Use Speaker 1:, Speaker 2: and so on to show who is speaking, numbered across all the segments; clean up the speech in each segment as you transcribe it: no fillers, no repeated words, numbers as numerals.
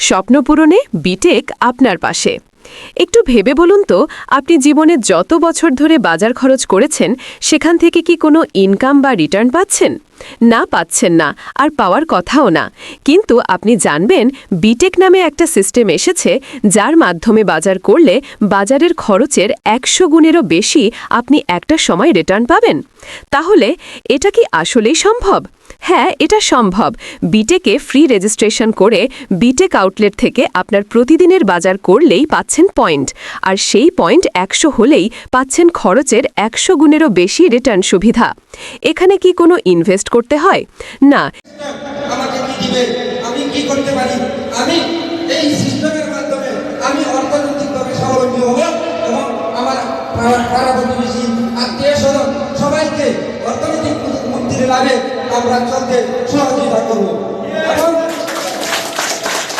Speaker 1: স্বপ্ন পূরণে বিটেক আপনার পাশে। একটু ভেবে বলুন তো, আপনি জীবনে যত বছর ধরে বাজার খরচ করেছেন সেখান থেকে কি কোনো ইনকাম বা রিটার্ন পাচ্ছেন? না, পাচ্ছেন না, আর পাওয়ার কথাও না। কিন্তু আপনি জানবেন বিটেক নামে একটা সিস্টেম এসেছে যার মাধ্যমে বাজার করলে বাজারের খরচের 100 গুণেরও বেশি আপনি একটা সময় রিটার্ন পাবেন। তাহলে এটা কি আসলেই সম্ভব? হ্যাঁ, এটা সম্ভব। বিটেকে ফ্রি রেজিস্ট্রেশন করে বিটেক আউটলেট থেকে আপনার প্রতিদিনের বাজার করলেই পাচ্ছেন পয়েন্ট, আর সেই পয়েন্ট 100 হলেই পাচ্ছেন খরচের 100 গুণেরও বেশি রিটার্ন সুবিধা। এখানে কি কোনো ইনভেস্ট করতে হয়? না।
Speaker 2: আমাকে কি দিবে, আমি কি করতে পারি, আমি এই সিস্টেমের মাধ্যমে আমি অর্থনৈতিকভাবে স্বাবলম্বী হব এবং আমার পাড়া প্রতিবেশী আত্মীয় স্বজন সবাইকে অর্থনৈতিক মুক্তির লাভে আমরা চলতে সহযোগিতা করব। এবং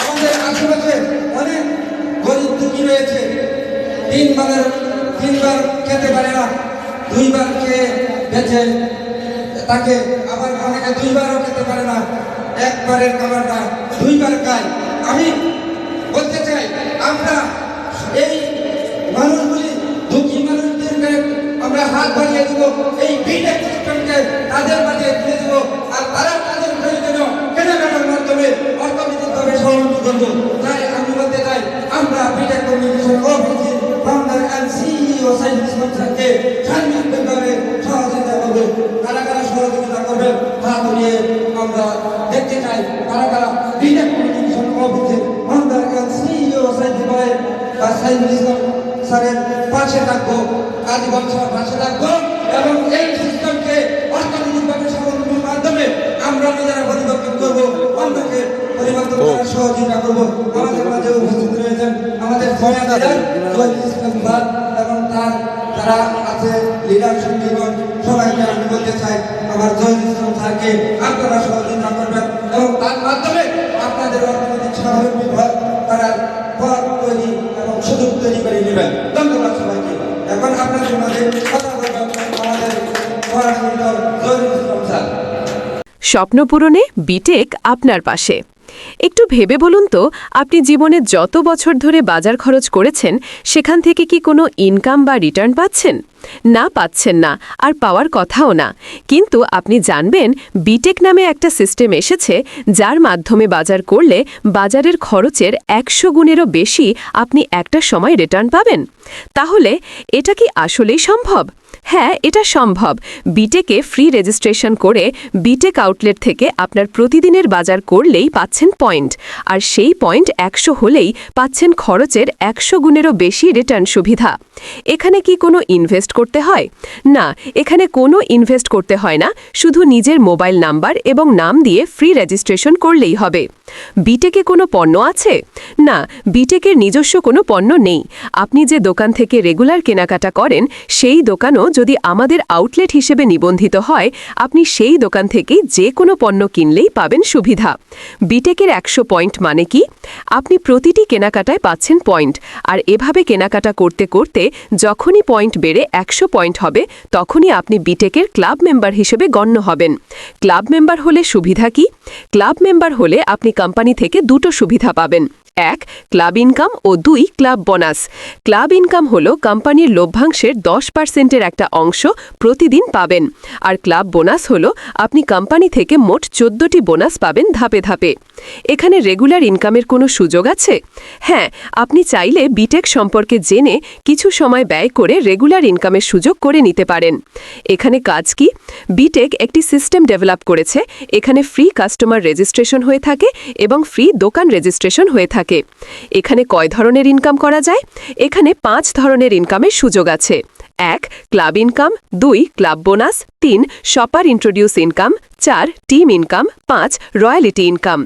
Speaker 2: আমাদের আশেপাশে অনেক গরিব দুঃখী রয়েছে, তিনবার খেতে পারে না, 2 বার খেয়ে বেঁচে তাকে, আবার অনেকে 2 বারও খেতে পারে না, একবারের খাবারটা 2 বার খায়। আমি বলতে চাই, আমরা এই মানুষগুলি দুঃখী মানুষদেরকে আমরা হাত বাড়িয়ে দেব, এই বিটেক সিস্টেমকে তাদের মাঝে তুলে দেব, আর তারা তাদের প্রয়োজনীয় কেনাকাটার মাধ্যমে অর্থনৈতিকভাবে স্বাবলম্বী করব। তাই আমি বলতে চাই, আমরা বিটেক কমিউনিকেশন অফিসের founder and CEO Saidul Islam স্যারকে সার্বিকভাবে সহযোগিতা করব। কারা কারা সহযোগিতা করবেন হাত উঠিয়ে আমরা দেখতে চাই। কারা কারা বিটেক কমিউনিকেশন অফিসের founder and CEO Saidul Islam স্যারের পাশে থাকবো, আজীবন পাশে থাকবো এবং এই সিস্টেমকে অর্থনৈতিকভাবে স্বাবলম্বীর মাধ্যমে আমরা নিজেরা পরিবর্তন করবো, অন্যকে পরিবর্তন করার সহযোগিতা করবো। আমাদের মাঝে উপস্থিত রয়েছেন আমাদের এবং তার যারা আছে লিডারশিপ জীবন, সবাইকে আমি বলতে চাই আমার জহির ইসলাম স্যারকে আপনারা সহযোগিতা করবেন এবং তার মাধ্যমে আপনাদের অর্থনৈতিক স্বাবলম্বী করার পথ তৈরি এবং সুযোগ তৈরি করে নেবেন। ধন্যবাদ সবাইকে। এখন আপনাদের মাঝে কথা বলবেন আমাদের জহির ইসলাম স্যার।
Speaker 1: স্বপ্ন পূরণে বিটেক আপনার পাশে। একটু ভেবে বলুন তো, আপনি জীবনে যত বছর ধরে বাজার খরচ করেছেন সেখান থেকে কি কোনো ইনকাম বা রিটার্ন পাচ্ছেন? না, পাচ্ছেন না, আর পাওয়ার কথাও না। কিন্তু আপনি জানবেন বিটেক নামে একটা সিস্টেম এসেছে যার মাধ্যমে বাজার করলে বাজারের খরচের 100 গুণেরও বেশি আপনি একটা সময় রিটার্ন পাবেন। তাহলে এটা কি আসলেই সম্ভব? হ্যাঁ, এটা সম্ভব। বিটেকে ফ্রি রেজিস্ট্রেশন করে বিটেক আউটলেট থেকে আপনার প্রতিদিনের বাজার করলেই পাচ্ছেন পয়েন্ট, আর সেই পয়েন্ট 100 হলেই পাচ্ছেন খরচের 100 গুণেরও বেশি রিটার্ন সুবিধা। এখানে কি কোনো ইনভেস্ট করতে হয়? না, এখানে কোনো ইনভেস্ট করতে হয় না, শুধু নিজের মোবাইল নাম্বার এবং নাম দিয়ে ফ্রি রেজিস্ট্রেশন করলেই হবে। বিটেকে কোনো পণ্য আছে? না, বিটেকের নিজস্ব কোনো পণ্য নেই। আপনি যে দোকান থেকে রেগুলার কেনাকাটা করেন সেই দোকানও যদি আমাদের আউটলেট হিসেবে নিবন্ধিত হয়, আপনি সেই দোকান থেকেই যে কোনো পণ্য কিনলেই পাবেন সুবিধা। বিটেকের 100 পয়েন্ট মানে কি? আপনি প্রতিটি কেনাকাটায় পাচ্ছেন পয়েন্ট, আর এভাবে কেনাকাটা করতে করতে যখনই পয়েন্ট বেড়ে 100 পয়েন্ট হবে তখনই আপনি বিটেকের ক্লাব মেম্বার হিসেবে গণ্য হবেন। ক্লাব মেম্বার হলে সুবিধা কি? ক্লাব মেম্বার হলে আপনি কোম্পানি থেকে 2টো সুবিধা পাবেন। 1, ক্লাব ইনকাম ও 2, ক্লাব বোনাস। ক্লাব ইনকাম হল কোম্পানির লভ্যাংশের 10%-এর একটা অংশ প্রতিদিন পাবেন, আর ক্লাব বোনাস হল আপনি কোম্পানি থেকে মোট 14টি বোনাস পাবেন ধাপে ধাপে। এখানে রেগুলার ইনকামের কোনো সুযোগ আছে? হ্যাঁ, আপনি চাইলে বিটেক সম্পর্কে জেনে কিছু সময় ব্যয় করে রেগুলার ইনকামের সুযোগ করে নিতে পারেন। এখানে কাজ কি? বিটেক একটি সিস্টেম ডেভেলপ করেছে। এখানে ফ্রি কাস্টমার রেজিস্ট্রেশন হয়ে থাকে এবং ফ্রি দোকান রেজিস্ট্রেশন হয়ে থাকে। এখানে কয় ধরনের ইনকাম করা যায়? এখানে 5 ধরনের ইনকামের সুযোগ আছে। 1, club income, 2, club bonus, 3, shopper introduce income, 4, team income, 5, royalty income.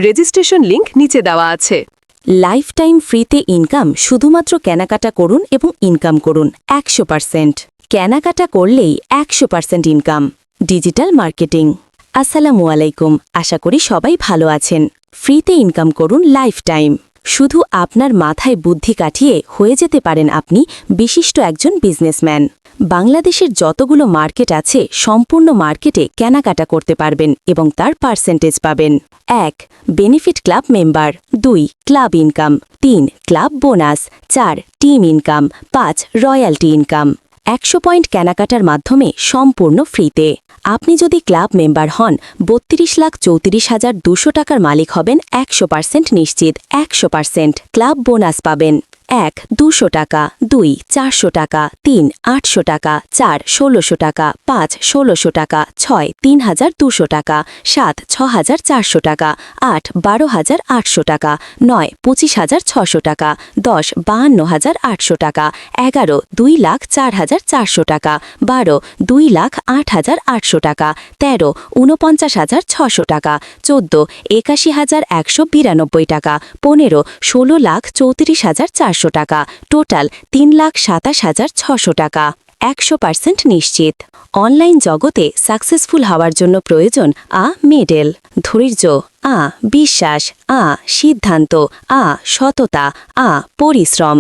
Speaker 1: Registration link নিচে দেওয়া আছে।
Speaker 3: লাইফ টাইম ফ্রিতে ইনকাম। শুধুমাত্র কেনাকাটা করুন এবং ইনকাম করুন 100%। কেনাকাটা করলেই 100% ইনকাম। Digital marketing. আসসালামু আলাইকুম, আশা করি সবাই ভালো আছেন। ফ্রিতে ইনকাম করুন লাইফ টাইম। শুধু আপনার মাথায় বুদ্ধি কাটিয়ে হয়ে যেতে পারেন আপনি বিশিষ্ট একজন বিজনেসম্যান। বাংলাদেশের যতগুলো মার্কেট আছে সম্পূর্ণ মার্কেটে কেনাকাটা করতে পারবেন এবং তার পার্সেন্টেজ পাবেন। 1. Benefit club member. 2. Club income. 3. Club bonus. 4. Team income. 5. Royalty income. 100 point কেনাকাটার মাধ্যমে সম্পূর্ণ ফ্রিতে। আপনি যদি ক্লাব মেম্বার হন 32,34,200 টাকার মালিক হবেন 100% নিশ্চিত। 100% ক্লাব বোনাস পাবেন। 1. 200 টাকা। 2. 400 টাকা। 3. 800 টাকা। 4. 1600 টাকা। 5. 1600 টাকা। 6. 3200 টাকা। 7. 6400 টাকা। 8. 12800 টাকা। 9. 25600 টাকা। 10. 52800 টাকা। 11. 2,04,400 টাকা। 12. 2,08,800 টাকা। 13. 49,600 টাকা। 14. 81,192 টাকা। 15. 16,34,400 টাকা। টোটাল 3,27,600 টাকা। 100% নিশ্চিত। অনলাইন জগতে সাকসেসফুল হওয়ার জন্য প্রয়োজন মেডেল, ধৈর্য, বিশ্বাস, সিদ্ধান্ত, সততা, পরিশ্রম।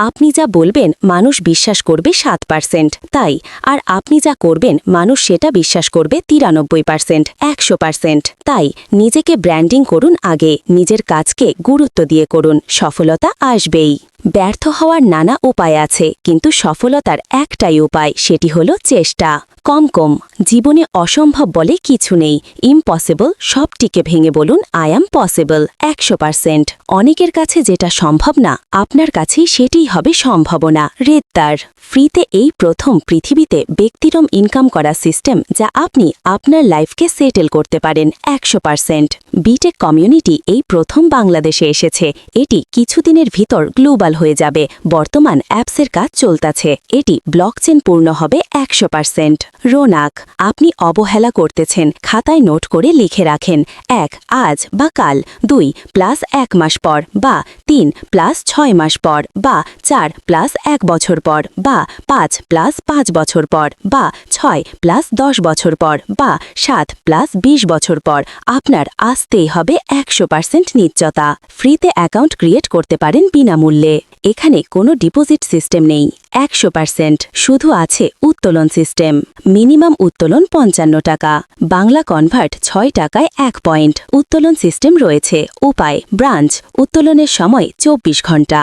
Speaker 3: আপনি যা বলবেন মানুষ বিশ্বাস করবে 7%, তাই আর আপনি যা করবেন মানুষ সেটা বিশ্বাস করবে 93%, 100%। তাই নিজেকে ব্র্যান্ডিং করুন আগে, নিজের কাজকে গুরুত্ব দিয়ে করুন, সফলতা আসবেই। ব্যর্থ হওয়ার নানা উপায় আছে, কিন্তু সফলতার একটাই উপায়, সেটি হলো চেষ্টা। কম জীবনে অসম্ভব বলে কিছু নেই। ইম্পসিবল সবটিকে ভেঙে বলুন আই অ্যাম পসিবল। 100%। অনেকের কাছে যেটা সম্ভব না, আপনার কাছেই সেটিই হবে সম্ভাবনা। রেদ্দার ফ্রিতে এই প্রথম পৃথিবীতে ব্যক্তিরম ইনকাম করা সিস্টেম, যা আপনি আপনার লাইফকে সেটেল করতে পারেন 100%। বিটেক কমিউনিটি এই প্রথম বাংলাদেশে এসেছে। এটি কিছুদিনের ভিতর গ্লোবাল হয়ে যাবে। বর্তমান অ্যাপসের কাজ চলতেছে। এটি ব্লকচেন পূর্ণ হবে 100%। রোনাক আপনি অবহেলা করতেছেন, খাতায় নোট করে লিখে রাখেন। 1. আজ বা কাল। 2. প্লাস 1 মাস পর, বা 3. প্লাস 6 মাস পর, বা 4. প্লাস 1 বছর পর, বা 5. প্লাস 5 বছর পর, বা 6. প্লাস 10 বছর পর, বা 7. প্লাস 20 বছর পর। আপনার আসতেই হবে 100% নিশ্চয়তা। ফ্রিতে অ্যাকাউন্ট ক্রিয়েট করতে পারেন বিনামূল্যে। এখানে কোনো ডিপোজিট সিস্টেম নেই। 100% শুধু আছে উত্তোলন সিস্টেম। মিনিমাম উত্তোলন 55 টাকা। বাংলা কনভার্ট 6 টাকায় 1 পয়েন্ট। উত্তোলন সিস্টেম রয়েছে। উপায় ব্রাঞ্চ। উত্তোলনের সময় 24 ঘন্টা।